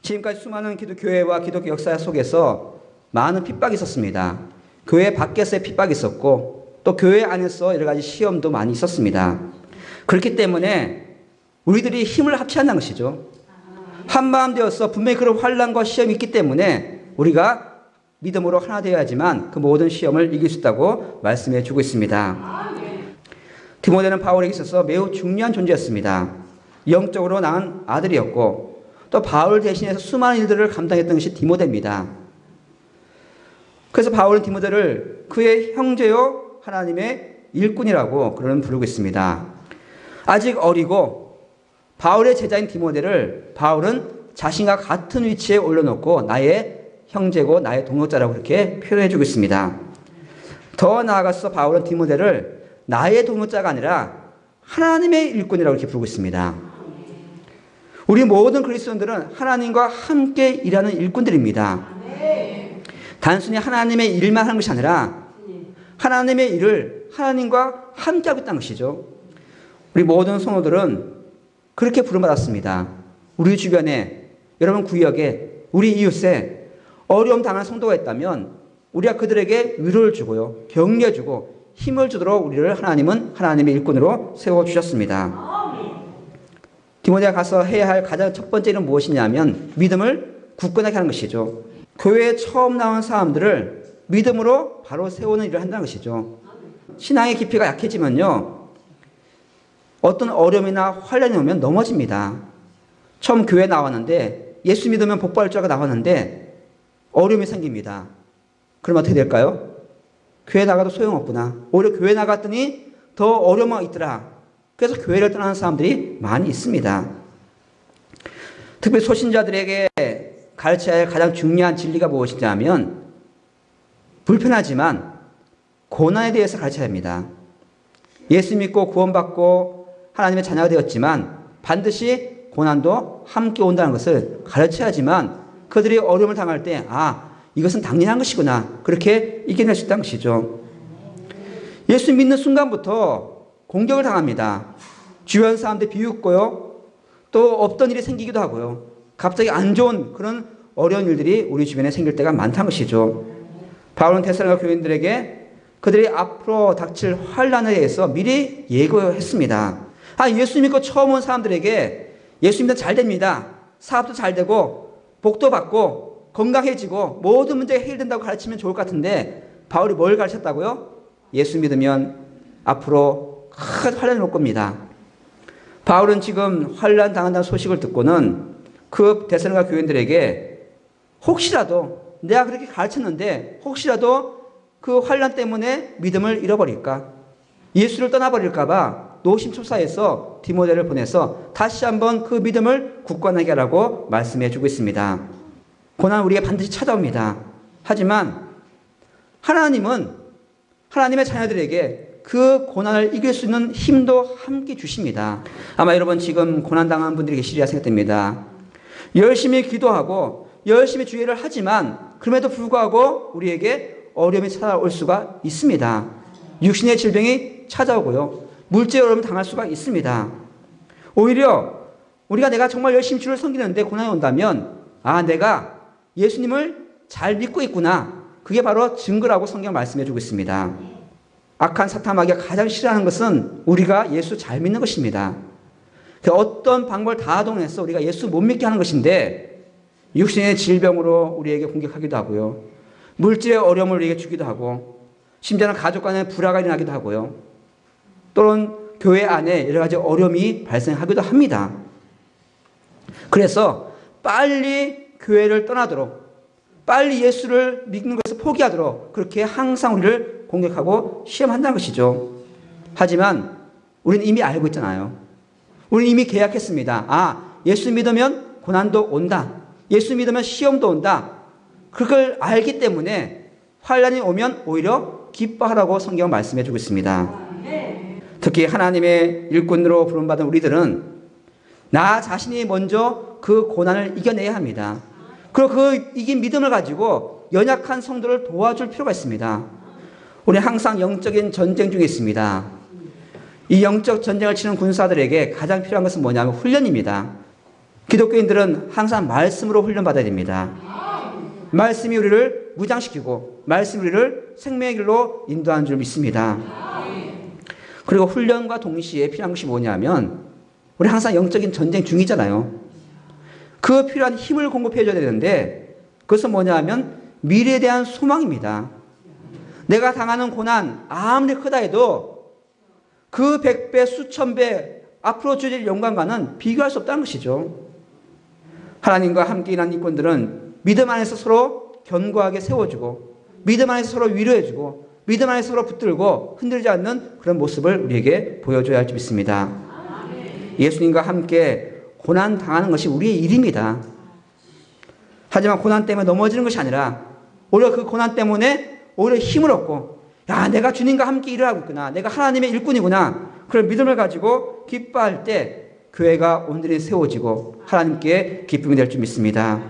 지금까지 수많은 기독교회와 기독교 역사 속에서 많은 핍박이 있었습니다. 교회 밖에서의 핍박이 있었고 또 교회 안에서 여러 가지 시험도 많이 있었습니다. 그렇기 때문에 우리들이 힘을 합쳐야 한다는 것이죠. 한마음 되어서 분명히 그런 환난과 시험이 있기 때문에 우리가 믿음으로 하나 되어야지만 그 모든 시험을 이길 수 있다고 말씀해 주고 있습니다. 디모데는 바울에게 있어서 매우 중요한 존재였습니다. 영적으로 낳은 아들이었고 또 바울 대신해서 수많은 일들을 감당했던 것이 디모데입니다. 그래서 바울은 디모데를 그의 형제요 하나님의 일꾼이라고 그런 부르고 있습니다. 아직 어리고 바울의 제자인 디모데를 바울은 자신과 같은 위치에 올려놓고 나의 형제고 나의 동역자라고 그렇게 표현해주고 있습니다. 더 나아가서 바울은 디모데를 나의 동역자가 아니라 하나님의 일꾼이라고 이렇게 부르고 있습니다. 우리 모든 그리스도인들은 하나님과 함께 일하는 일꾼들입니다. 단순히 하나님의 일만 하는 것이 아니라 하나님의 일을 하나님과 함께 하고 있다는 것이죠. 우리 모든 성도들은 그렇게 부름받았습니다. 우리 주변에, 여러분 구역에, 우리 이웃에 어려움 당하는 성도가 있다면 우리가 그들에게 위로를 주고요, 격려해 주고 힘을 주도록 우리를 하나님은 하나님의 일꾼으로 세워주셨습니다. 디모데가 가서 해야 할 가장 첫 번째 일은 무엇이냐면 믿음을 굳건하게 하는 것이죠. 교회에 처음 나온 사람들을 믿음으로 바로 세우는 일을 한다는 것이죠. 신앙의 깊이가 약해지면요, 어떤 어려움이나 환난이 오면 넘어집니다. 처음 교회에 나왔는데 예수 믿으면 복 받을 줄 알고 나왔는데 어려움이 생깁니다. 그럼 어떻게 될까요? 교회 나가도 소용없구나. 오히려 교회 나갔더니 더 어려움이 있더라. 그래서 교회를 떠나는 사람들이 많이 있습니다. 특별히 소신자들에게 가르쳐야 할 가장 중요한 진리가 무엇이냐면 불편하지만 고난에 대해서 가르쳐야 합니다. 예수 믿고 구원받고 하나님의 자녀가 되었지만 반드시 고난도 함께 온다는 것을 가르쳐야지만 그들이 어려움을 당할 때 이것은 당연한 것이구나, 그렇게 이겨낼 수 있다는 것이죠. 예수 믿는 순간부터 공격을 당합니다. 주변 사람들 비웃고요, 또 없던 일이 생기기도 하고요, 갑자기 안 좋은 그런 어려운 일들이 우리 주변에 생길 때가 많다는 것이죠. 바울은 데살로니가 교인들에게 그들이 앞으로 닥칠 환난에 대해서 미리 예고했습니다. 예수 믿고 처음 온 사람들에게 예수 믿으면 잘 됩니다, 사업도 잘 되고 복도 받고 건강해지고 모든 문제가 해결된다고 가르치면 좋을 것 같은데 바울이 뭘 가르쳤다고요? 예수 믿으면 앞으로 큰 환난이 올 겁니다. 바울은 지금 환난 당한다는 소식을 듣고는 그 데살로니가 교인들에게 혹시라도 내가 그렇게 가르쳤는데 혹시라도 그 환난 때문에 믿음을 잃어버릴까, 예수를 떠나버릴까 봐 노심초사해서 디모데를 보내서 다시 한번 그 믿음을 굳건하게 하라고 말씀해 주고 있습니다. 고난은 우리에게 반드시 찾아옵니다. 하지만 하나님은 하나님의 자녀들에게 그 고난을 이길 수 있는 힘도 함께 주십니다. 아마 여러분 지금 고난당한 분들이 계시리라 생각됩니다. 열심히 기도하고 열심히 주의를 하지만 그럼에도 불구하고 우리에게 어려움이 찾아올 수가 있습니다. 육신의 질병이 찾아오고요, 물질 어려움을 당할 수가 있습니다. 오히려 내가 정말 열심히 주를 섬기는데 고난이 온다면 내가 예수님을 잘 믿고 있구나, 그게 바로 증거라고 성경 말씀해 주고 있습니다. 악한 사탄 마귀가 가장 싫어하는 것은 우리가 예수 잘 믿는 것입니다. 어떤 방법을 다 동원해서 우리가 예수 못 믿게 하는 것인데 육신의 질병으로 우리에게 공격하기도 하고요, 물질의 어려움을 우리에게 주기도 하고 심지어는 가족 간의 불화가 일어나기도 하고요, 또는 교회 안에 여러 가지 어려움이 발생하기도 합니다. 그래서 빨리 교회를 떠나도록, 빨리 예수를 믿는 것을 포기하도록 그렇게 항상 우리를 공격하고 시험한다는 것이죠. 하지만 우리는 이미 알고 있잖아요. 우리는 이미 계약했습니다. 예수 믿으면 고난도 온다, 예수 믿으면 시험도 온다, 그걸 알기 때문에 환난이 오면 오히려 기뻐하라고 성경 말씀해 주고 있습니다. 특히 하나님의 일꾼으로 부름받은 우리들은 나 자신이 먼저 그 고난을 이겨내야 합니다. 그리고 그 이긴 믿음을 가지고 연약한 성도를 도와줄 필요가 있습니다. 우리 항상 영적인 전쟁 중에 있습니다. 이 영적 전쟁을 치는 군사들에게 가장 필요한 것은 뭐냐면 훈련입니다. 기독교인들은 항상 말씀으로 훈련받아야 됩니다. 말씀이 우리를 무장시키고 말씀이 우리를 생명의 길로 인도하는 줄 믿습니다. 그리고 훈련과 동시에 필요한 것이 뭐냐면 우리 항상 영적인 전쟁 중이잖아요. 그 필요한 힘을 공급해 줘야 되는데 그것은 뭐냐 하면 미래에 대한 소망입니다. 내가 당하는 고난 아무리 크다 해도 그 100배 수천 배 앞으로 주어질 영광과는 비교할 수 없다는 것이죠. 하나님과 함께 일하는 일꾼들은 믿음 안에서 서로 견고하게 세워주고 믿음 안에서 서로 위로해주고 믿음 안에서 서로 붙들고 흔들지 않는 그런 모습을 우리에게 보여줘야 할 줄 믿습니다. 예수님과 함께 고난 당하는 것이 우리의 일입니다. 하지만 고난 때문에 넘어지는 것이 아니라 오히려 그 고난 때문에 오히려 힘을 얻고 야, 내가 주님과 함께 일을 하고 있구나. 내가 하나님의 일꾼이구나. 그런 믿음을 가지고 기뻐할 때 교회가 온전히 세워지고 하나님께 기쁨이 될 줄 믿습니다.